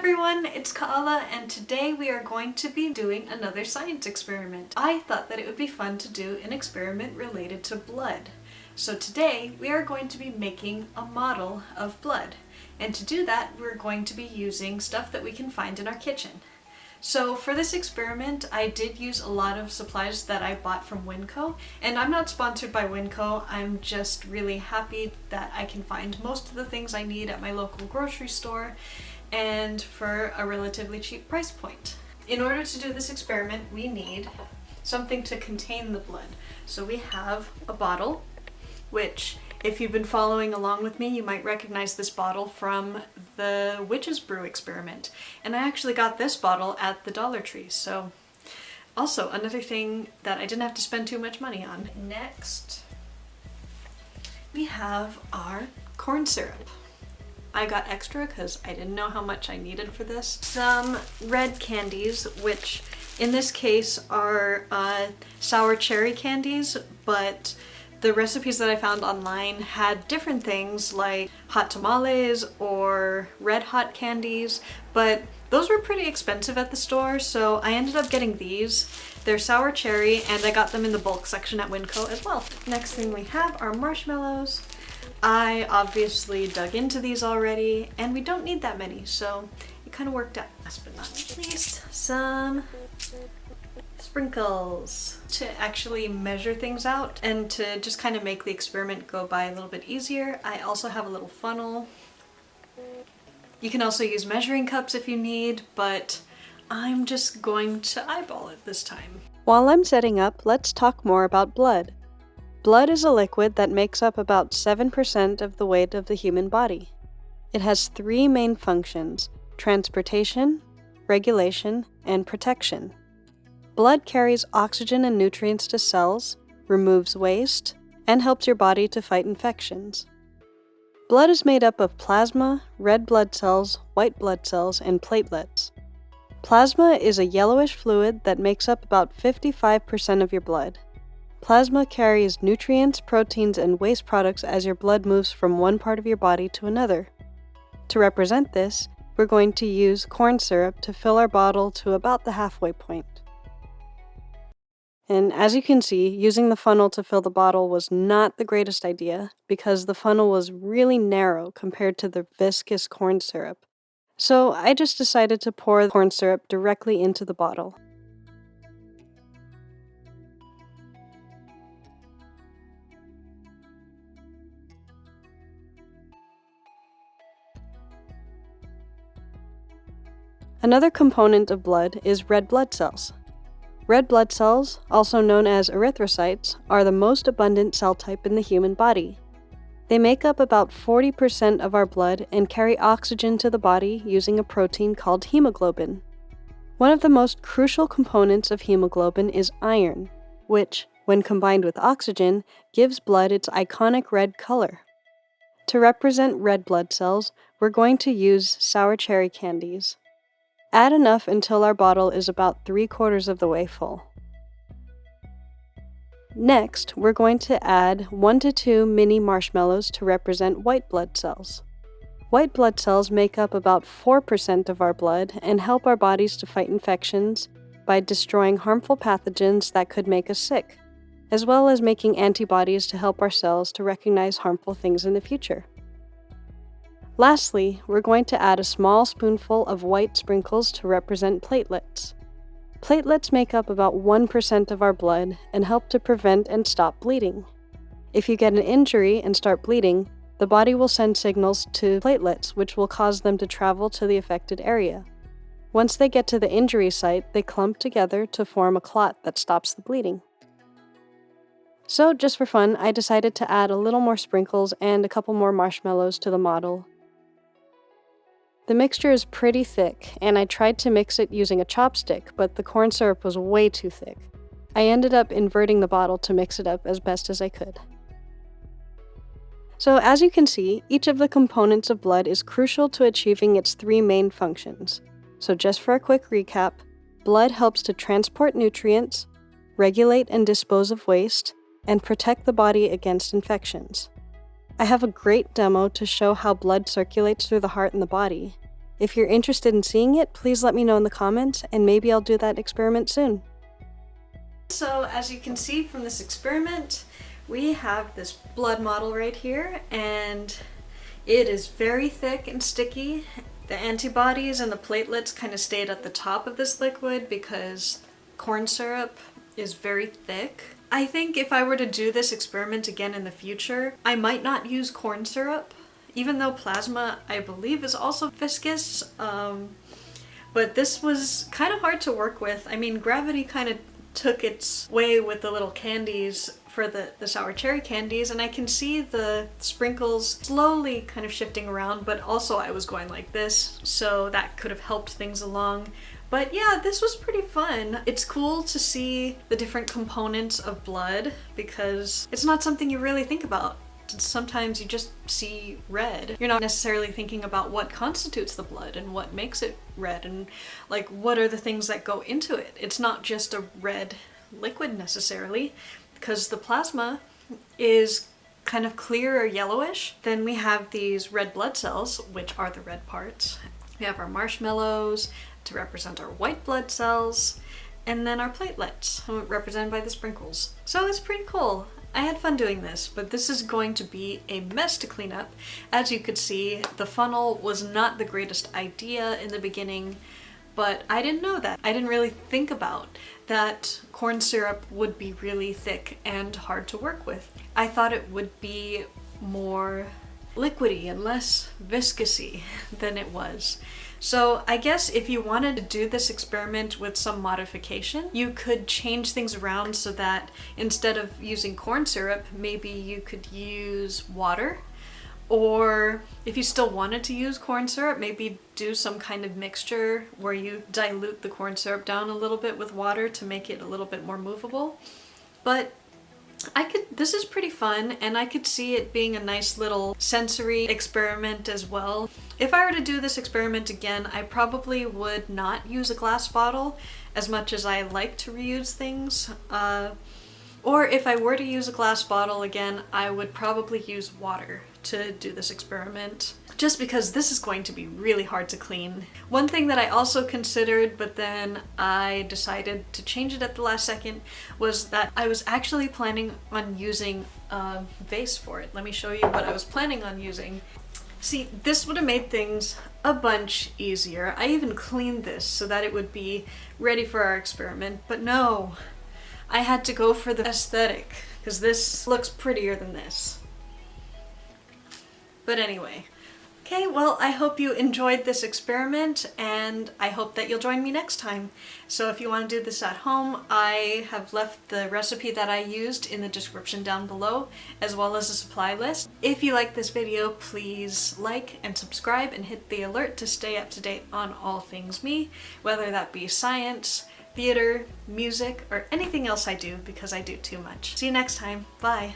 everyone, it's Kaala, and today we are going to be doing another science experiment. I thought that it would be fun to do an experiment related to blood. So today we are going to be making a model of blood. And to do that, we're going to be using stuff that we can find in our kitchen. So for this experiment, I did use a lot of supplies that I bought from Winco, and I'm not sponsored by Winco. I'm just really happy that I can find most of the things I need at my local grocery store and for a relatively cheap price point. In order to do this experiment, we need something to contain the blood. So we have a bottle, which if you've been following along with me, you might recognize this bottle from the Witch's Brew experiment. And I actually got this bottle at the Dollar Tree, so also another thing that I didn't have to spend too much money on. Next, we have our corn syrup. I got extra because I didn't know how much I needed for this. Some red candies, which in this case are sour cherry candies, but the recipes that I found online had different things like hot tamales or red hot candies, but those were pretty expensive at the store, so I ended up getting these. They're sour cherry, and I got them in the bulk section at Winco as well. Next thing we have are marshmallows. I obviously dug into these already, and we don't need that many, so it kind of worked out. Last but not least, some sprinkles to actually measure things out and to just kind of make the experiment go by a little bit easier. I also have a little funnel. You can also use measuring cups if you need, but I'm just going to eyeball it this time. While I'm setting up, let's talk more about blood. Blood is a liquid that makes up about 7% of the weight of the human body. It has three main functions: transportation, regulation, and protection. Blood carries oxygen and nutrients to cells, removes waste, and helps your body to fight infections. Blood is made up of plasma, red blood cells, white blood cells, and platelets. Plasma is a yellowish fluid that makes up about 55% of your blood. Plasma carries nutrients, proteins, and waste products as your blood moves from one part of your body to another. To represent this, we're going to use corn syrup to fill our bottle to about the halfway point. And as you can see, using the funnel to fill the bottle was not the greatest idea because the funnel was really narrow compared to the viscous corn syrup. So I just decided to pour the corn syrup directly into the bottle. Another component of blood is red blood cells. Red blood cells, also known as erythrocytes, are the most abundant cell type in the human body. They make up about 40% of our blood and carry oxygen to the body using a protein called hemoglobin. One of the most crucial components of hemoglobin is iron, which, when combined with oxygen, gives blood its iconic red color. To represent red blood cells, we're going to use sour cherry candies. Add enough until our bottle is about 3/4 of the way full. Next, we're going to add 1 to 2 mini marshmallows to represent white blood cells. White blood cells make up about 4% of our blood and help our bodies to fight infections by destroying harmful pathogens that could make us sick, as well as making antibodies to help our cells to recognize harmful things in the future. Lastly, we're going to add a small spoonful of white sprinkles to represent platelets. Platelets make up about 1% of our blood and help to prevent and stop bleeding. If you get an injury and start bleeding, the body will send signals to platelets, which will cause them to travel to the affected area. Once they get to the injury site, they clump together to form a clot that stops the bleeding. So, just for fun, I decided to add a little more sprinkles and a couple more marshmallows to the model. The mixture is pretty thick, and I tried to mix it using a chopstick, but the corn syrup was way too thick. I ended up inverting the bottle to mix it up as best as I could. So as you can see, each of the components of blood is crucial to achieving its three main functions. So just for a quick recap, blood helps to transport nutrients, regulate and dispose of waste, and protect the body against infections. I have a great demo to show how blood circulates through the heart and the body. If you're interested in seeing it, please let me know in the comments, and maybe I'll do that experiment soon. So as you can see from this experiment, we have this blood model right here, and it is very thick and sticky. The antibodies and the platelets kind of stayed at the top of this liquid because corn syrup is very thick. I think if I were to do this experiment again in the future, I might not use corn syrup, even though plasma, I believe, is also viscous. But this was kind of hard to work with. I mean, gravity kind of took its way with the little candies for the sour cherry candies, and I can see the sprinkles slowly kind of shifting around, but also I was going like this, so that could have helped things along. But yeah, this was pretty fun. It's cool to see the different components of blood because it's not something you really think about. Sometimes you just see red. You're not necessarily thinking about what constitutes the blood and what makes it red and like what are the things that go into it. It's not just a red liquid necessarily, because the plasma is kind of clear or yellowish. Then we have these red blood cells, which are the red parts. We have our marshmallows to represent our white blood cells, and then our platelets, represented by the sprinkles. So it's pretty cool. I had fun doing this, but this is going to be a mess to clean up. As you could see, the funnel was not the greatest idea in the beginning, but I didn't know that. I didn't really think about that corn syrup would be really thick and hard to work with. I thought it would be more liquidy and less viscousy than it was. So I guess if you wanted to do this experiment with some modification, you could change things around so that instead of using corn syrup, maybe you could use water. Or if you still wanted to use corn syrup, maybe do some kind of mixture where you dilute the corn syrup down a little bit with water to make it a little bit more movable. But this is pretty fun, and I could see it being a nice little sensory experiment as well. If I were to do this experiment again, I probably would not use a glass bottle as much as I like to reuse things. Or if I were to use a glass bottle again, I would probably use water to do this experiment, just because this is going to be really hard to clean. One thing that I also considered, but then I decided to change it at the last second, was that I was actually planning on using a vase for it. Let me show you what I was planning on using. See, this would have made things a bunch easier. I even cleaned this so that it would be ready for our experiment, but no. I had to go for the aesthetic, because this looks prettier than this. But anyway. Okay, well, I hope you enjoyed this experiment, and I hope that you'll join me next time. So if you want to do this at home, I have left the recipe that I used in the description down below, as well as a supply list. If you like this video, please like and subscribe and hit the alert to stay up to date on all things me, whether that be science, theater, music, or anything else I do, because I do too much. See you next time. Bye.